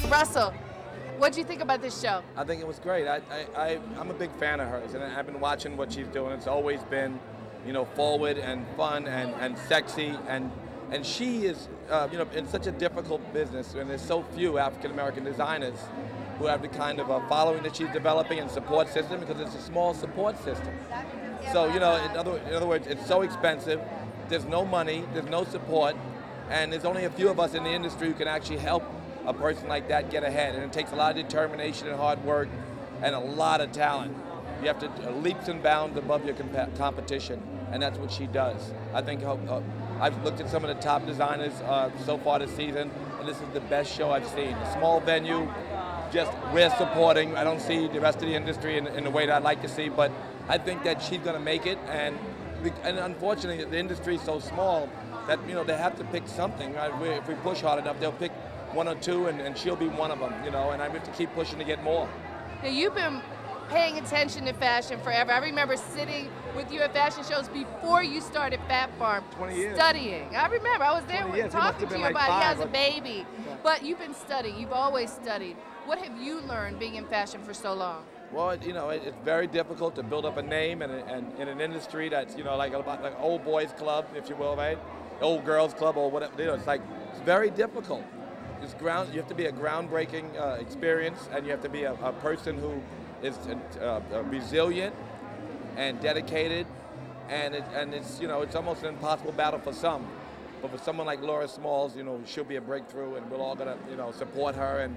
Russell, what do you think about this show? I think it was great. I'm a big fan of hers, and I've been watching what she's doing. It's always been, you know, forward and fun and sexy, and she is, you know, in such a difficult business, and there's so few African American designers who have the kind of following that she's developing and support system, because it's a small support system. So, you know, in other words, it's so expensive. There's no money, there's no support, and there's only a few of us in the industry who can actually help a person like that get ahead. And it takes a lot of determination and hard work and a lot of talent. You have to leaps and bounds above your competition, and that's what she does. I think I've looked at some of the top designers so far this season, and this is the best show I've seen. A small venue, just we're supporting. I don't see the rest of the industry in the way that I'd like to see, but I think that she's going to make it, and unfortunately the industry is so small that, you know, they have to pick something. Right? If we push hard enough, they'll pick one or two, and she'll be one of them, you know, and I have to keep pushing to get more. Now, you've been paying attention to fashion forever. I remember sitting with you at fashion shows before you started Fat Farm. 20 years. Studying. I remember, I was there talking to you like about it as a 5, baby. Yeah. But you've been studying, you've always studied. What have you learned being in fashion for so long? Well, you know, it's very difficult to build up a name and in an industry that's, you know, like old boys club, if you will, right? Old girls club or whatever. You know, it's very difficult. You have to be a groundbreaking experience, and you have to be a person who is resilient and dedicated, and it's, you know, it's almost an impossible battle for some. But for someone like Laura Smalls, you know, she'll be a breakthrough, and we're all gonna, you know, support her.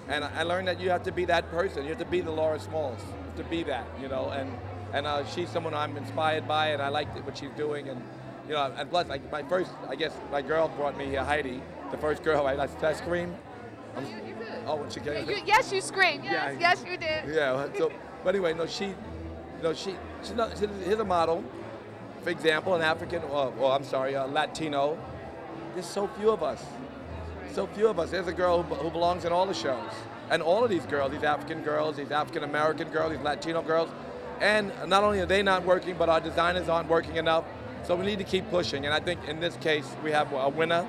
And I learned that you have to be that person. You have to be the Laura Smalls. You have to be that, you know. And she's someone I'm inspired by, and I like what she's doing. And, you know, and plus, like my girl brought me here, Heidi, the first girl. Did I scream? You did. Oh, when she came. Yes, you screamed. Yes, yeah, yes, you did. Yeah. So, but anyway, no, she's here's a model. For example, an African, Latino. There's so few of us. So few of us. There's a girl who belongs in all the shows. And all of these girls, these African girls, these African American girls, these Latino girls, and not only are they not working, but our designers aren't working enough. So we need to keep pushing. And I think in this case, we have a winner,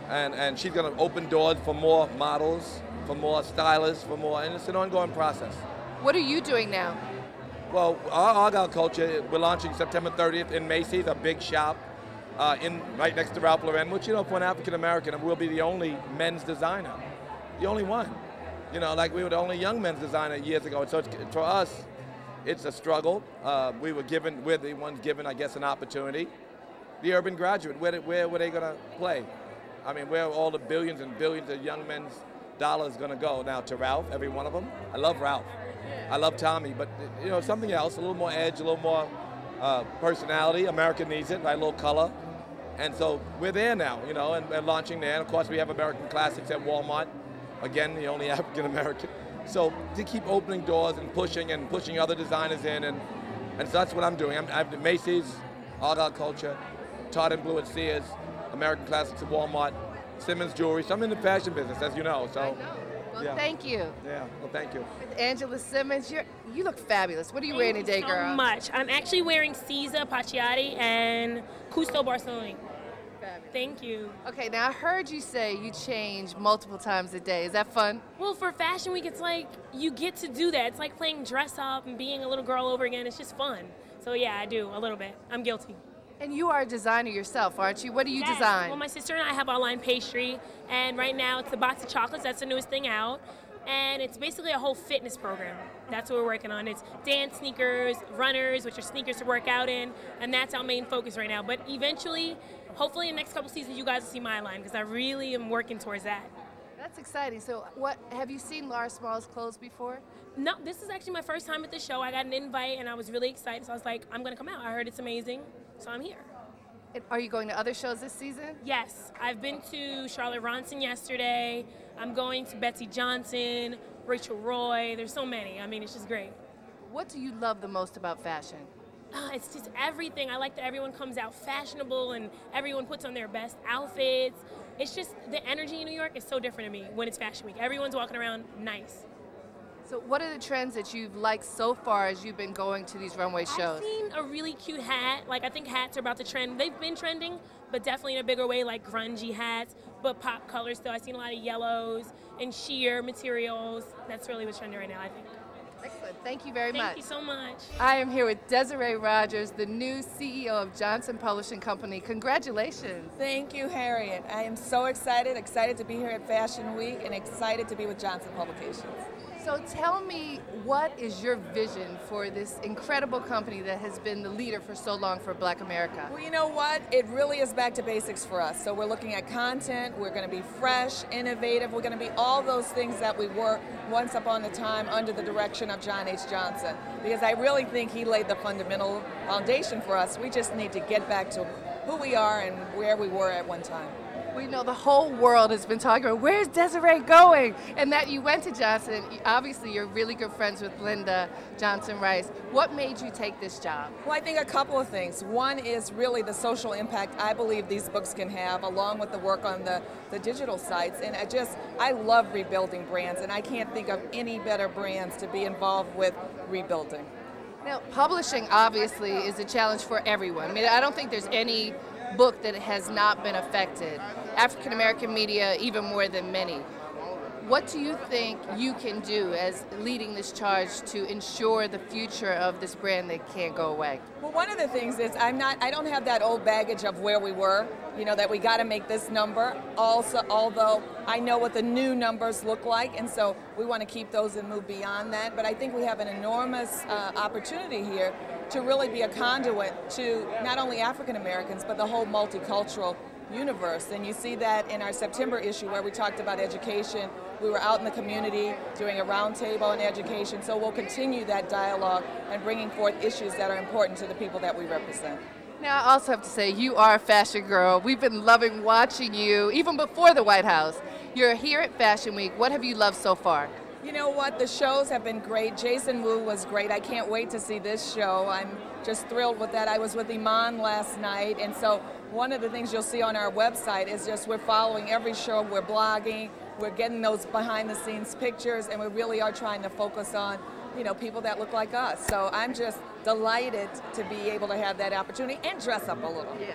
and she's going to open doors for more models, for more stylists, for more, and it's an ongoing process. What are you doing now? Well, our Argyle Culture, we're launching September 30th in Macy's, a big shop. Right next to Ralph Lauren, which, you know, for an African American, we'll be the only men's designer, the only one. You know, like we were the only young men's designer years ago. So for us, it's a struggle. We're the ones given, I guess, an opportunity. The urban graduate, where were they going to play? I mean, where are all the billions and billions of young men's dollars going to go now? To Ralph, every one of them. I love Ralph. I love Tommy, but, you know, something else, a little more edge, a little more personality. America needs it, right? A little color. And so we're there now, you know, and we're launching there. And of course, we have American Classics at Walmart. Again, the only African American. So to keep opening doors and pushing other designers in, and so that's what I'm doing. I have Macy's, Argyle Culture, Todd and Blue at Sears, American Classics at Walmart, Simmons Jewelry. So I'm in the fashion business, as you know. So. I know. Well, yeah. Thank you. Yeah, well, thank you. With Angela Simmons, you look fabulous. What are you wearing today, girl? Thank you so much. I'm actually wearing Caesar Paciati and Custo Barcelona. Fabulous. Thank you. Okay, now I heard you say you change multiple times a day. Is that fun? Well, for Fashion Week, it's like you get to do that. It's like playing dress up and being a little girl over again. It's just fun. So yeah, I do a little bit. I'm guilty. And you are a designer yourself, aren't you? What do you design? Well, my sister and I have online pastry, and right now it's the box of chocolates. That's the newest thing out. And it's basically a whole fitness program. That's what we're working on. It's dance sneakers, runners, which are sneakers to work out in, and that's our main focus right now. But eventually, hopefully in the next couple seasons, you guys will see my line, because I really am working towards that. That's exciting. So have you seen Laura Smalls' clothes before? No, this is actually my first time at the show. I got an invite, and I was really excited, so I was like, I'm going to come out. I heard it's amazing, so I'm here. And are you going to other shows this season? Yes. I've been to Charlotte Ronson yesterday. I'm going to Betsy Johnson, Rachel Roy. There's so many. I mean, it's just great. What do you love the most about fashion? It's just everything. I like that everyone comes out fashionable and everyone puts on their best outfits. It's just the energy in New York is so different to me when it's Fashion Week. Everyone's walking around nice. So what are the trends that you've liked so far as you've been going to these runway shows? I've seen a really cute hat. Like, I think hats are about to trend. They've been trending, but definitely in a bigger way, like grungy hats, but pop colors still. I've seen a lot of yellows and sheer materials. That's really what's trending right now, I think. Excellent. Thank you very much. Thank you so much. I am here with Desiree Rogers, the new CEO of Johnson Publishing Company. Congratulations. Thank you, Harriet. I am so excited to be here at Fashion Week and excited to be with Johnson Publications. So tell me, what is your vision for this incredible company that has been the leader for so long for Black America? Well, you know what? It really is back to basics for us. So we're looking at content, we're going to be fresh, innovative, we're going to be all those things that we were once upon a time under the direction of John H. Johnson. Because I really think he laid the fundamental foundation for us. We just need to get back to who we are and where we were at one time. We know the whole world has been talking about, where's Desiree going? And that you went to Johnson. Obviously, you're really good friends with Linda Johnson Rice. What made you take this job? Well, I think a couple of things. One is really the social impact I believe these books can have, along with the work on the digital sites. And I love rebuilding brands, and I can't think of any better brands to be involved with rebuilding. Now, publishing obviously is a challenge for everyone. I mean, I don't think there's any book that has not been affected. African American media, even more than many. What do you think you can do as leading this charge to ensure the future of this brand that can't go away? Well, one of the things is I don't have that old baggage of where we were, you know, that we got to make this number. Also, although I know what the new numbers look like, and so we want to keep those and move beyond that. But I think we have an enormous opportunity here to really be a conduit to not only African Americans, but the whole multicultural universe. And you see that in our September issue where we talked about education. We were out in the community doing a roundtable on education, so we'll continue that dialogue and bringing forth issues that are important to the people that we represent. Now, I also have to say, you are a fashion girl. We've been loving watching you, even before the White House. You're here at Fashion Week. What have you loved so far? You know what? The shows have been great. Jason Wu was great. I can't wait to see this show. I'm just thrilled with that. I was with Iman last night, and so one of the things you'll see on our website is just we're following every show, we're blogging, we're getting those behind-the-scenes pictures, and we really are trying to focus on, you know, people that look like us. So I'm just delighted to be able to have that opportunity and dress up a little. Yeah.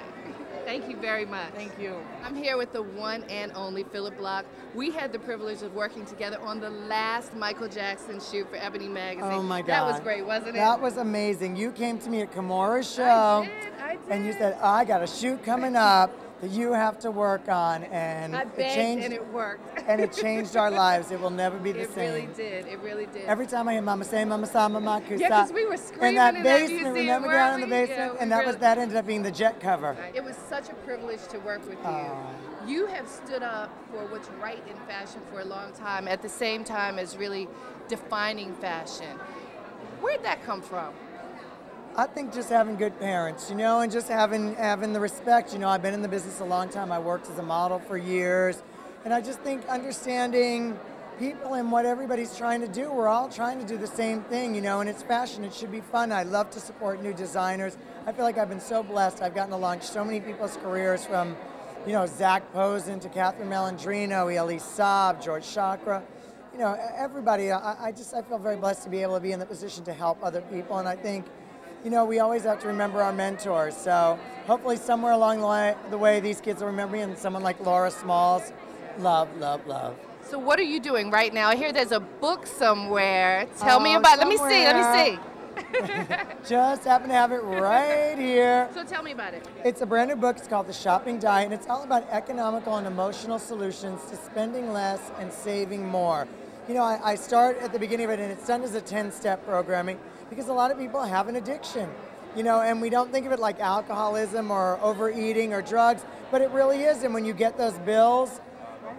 Thank you very much. Thank you. I'm here with the one and only Philip Block. We had the privilege of working together on the last Michael Jackson shoot for Ebony Magazine. Oh my God. That was great, wasn't it? That was amazing. You came to me at Kimura's show. I did. And you said, I got a shoot coming up that you have to work on, and I it begged changed, and it worked. and it changed our lives. It will never be the It same. really did. It really did. Every time I hear Mama say, Mama sa, Mama kusa. Yeah, because we were screaming in that in basement. that museum, Remember down in the weren't we? basement? Yeah, and we that ended up being the Jet cover. It was such a privilege to work with you. Oh. You have stood up for what's right in fashion for a long time, at the same time as really defining fashion. Where'd that come from? I think just having good parents, you know, and just having the respect. You know, I've been in the business a long time. I worked as a model for years. And I just think understanding people and what everybody's trying to do. We're all trying to do the same thing, you know, and it's fashion. It should be fun. I love to support new designers. I feel like I've been so blessed. I've gotten to launch so many people's careers, from, you know, Zach Posen to Catherine Melandrino, Elie Saab, George Chakra. You know, everybody. I feel very blessed to be able to be in the position to help other people. And I think, you know, we always have to remember our mentors. So hopefully somewhere along the way these kids will remember me, and someone like Laura Smalls. Love, love, love. So what are you doing right now? I hear there's a book somewhere. Tell me about it. Let me see. Just happen to have it right here. So tell me about it. It's a brand new book. It's called The Shopping Diet, and it's all about economical and emotional solutions to spending less and saving more. You know, I start at the beginning of it, and it's done as a 10-step programming, because a lot of people have an addiction, you know, and we don't think of it like alcoholism or overeating or drugs, but it really is. And when you get those bills,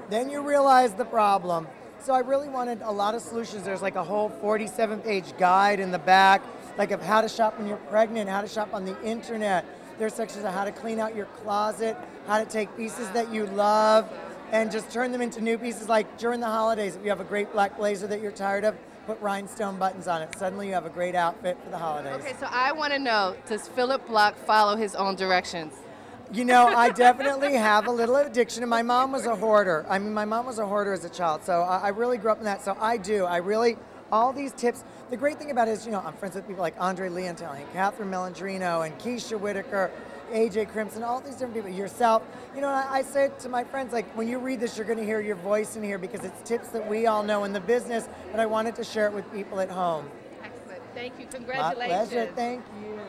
then you realize the problem. So I really wanted a lot of solutions. There's like a whole 47-page guide in the back, like of how to shop when you're pregnant, how to shop on the internet. There's sections of how to clean out your closet, how to take pieces that you love and just turn them into new pieces. Like during the holidays, if you have a great black blazer that you're tired of, put rhinestone buttons on it. Suddenly you have a great outfit for the holidays. Okay, so I want to know, does Philip Block follow his own directions? You know, I definitely have a little addiction, and my mom was a hoarder. I mean, my mom was a hoarder as a child, so I really grew up in that. So I do. All these tips. The great thing about it is, you know, I'm friends with people like Andre Leontine and Catherine Melandrino and Keisha Whitaker. AJ Crimson, all these different people, yourself. You know, I say to my friends, like, when you read this, you're going to hear your voice in here because it's tips that we all know in the business, but I wanted to share it with people at home. Excellent. Thank you. My Congratulations. pleasure. Thank you.